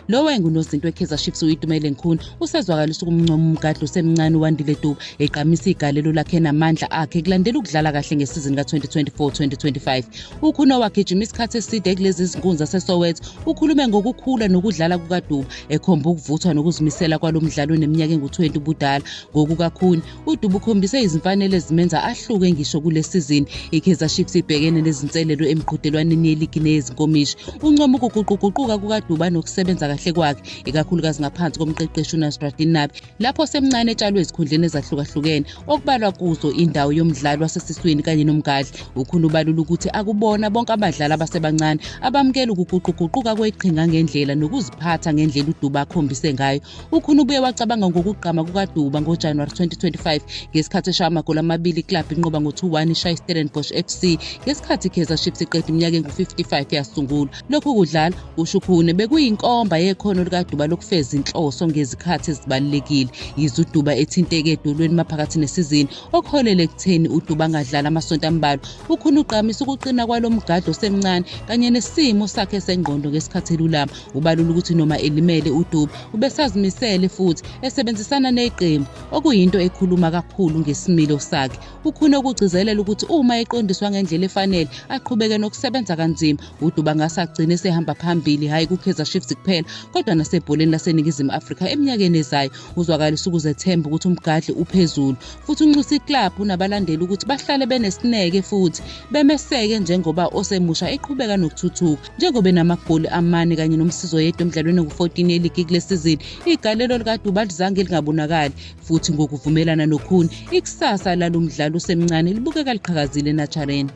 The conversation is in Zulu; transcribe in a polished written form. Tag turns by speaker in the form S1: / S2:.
S1: Lo wengunozinto weKaizer Chiefs uItumeleng Khune usezwakalisa ukumncoma umgadli osemncane uWandile Dube eqamisa igalelo lakhe namandla akhe kulandela ukudlala kahle ngesizini ka-2024-2025. uKhune wagijima isikhathi eside kulezi zinkunzi zaseSoweto ukhulume ngokukhula nokudlala kukaDube ekhomba ukuvuthwa nokuzimisela kwalo mdlalo oneminyaka engu-20 ubudala. NgokukaKhune, uDube ukhombise izimfanelo ezimenza ahluke ngisho kule sizini. iKaizer Chiefs ibhekene nezinselelo emqhudelwaneni yeligi neyezinkomishi. Uncoma ukuguquguquka kukaDube nokusebenza kahle kwakhe, ikakhulukazi ngaphansi komqeqeshi uNasruddin Nabi lapho semncane etshalwe ezikhundleni ezahlukahlukene okubalwa kuzo indawo yomdlalo wasesiswini kanye nomgadli. uKhune ubalula ukuthi akubona bonke abadlali abasebancane abamukela ukuguquguquka kweqhinga ngendlela nokuziphatha ngendlela uDube akhombise ngayo. uKhune ubuye wacabanga ngokugqama kukaDube ngoJanuwari 2025 ngesikhathi eshaya amagoli amabili iklabhu inqoba ngo-2-1 ishaya iStellenbosch FC ngesikhathi iKaizer Chiefs iqeda iminyaka engu-55 yasungula. Lokhu kudlala, kusho uKhune, bekuyinkomba yekhono likaDube lokufeza inhloso ngezikhathi ezibalulekile. Yize uDube ethinteke edolweni maphakathi nesizini okuholele ekutheni uDube angadlala amasonto ambalwa, uKhune ugqamisa ukuqina kwalo mgadli osemncane kanye nesimo sakhe sengqondo ngesikhathi elulama. Ubalula ukuthi noma elimele uDube ubesazimisele futhi esebenzisana neqembu, okuyinto ekhuluma kakhulu ngesimilo sakhe. uKhune ukugcizelela ukuthi uma eqondiswa ngendlela efanele aqhubeke nokusebenza kanzima, uDube angasagcina esehamba phambili, hhayi kuKaizer Chiefs kuphela kodwa nasebholeni laseNingizimu Afrika eminyakeni ezayo. Uzwakalisa ukuzethemba ukuthi umgadli uphezulu futhi unxusa iklabhu nabalandeli ukuthi bahlale benesineke futhi bemeseke njengoba osemusha eqhubeka nokuthuthuka. Njengoba enamagoli amane kanye nomsizo yedwa emdlalweni engu-14 yeligi kule sizini, igalelo likaDube alizange lingabonakali futhi ngokuvumelana noKhune, ikusasa lalo mdlalo osemncane libukeka liqhakazile eNatshareni.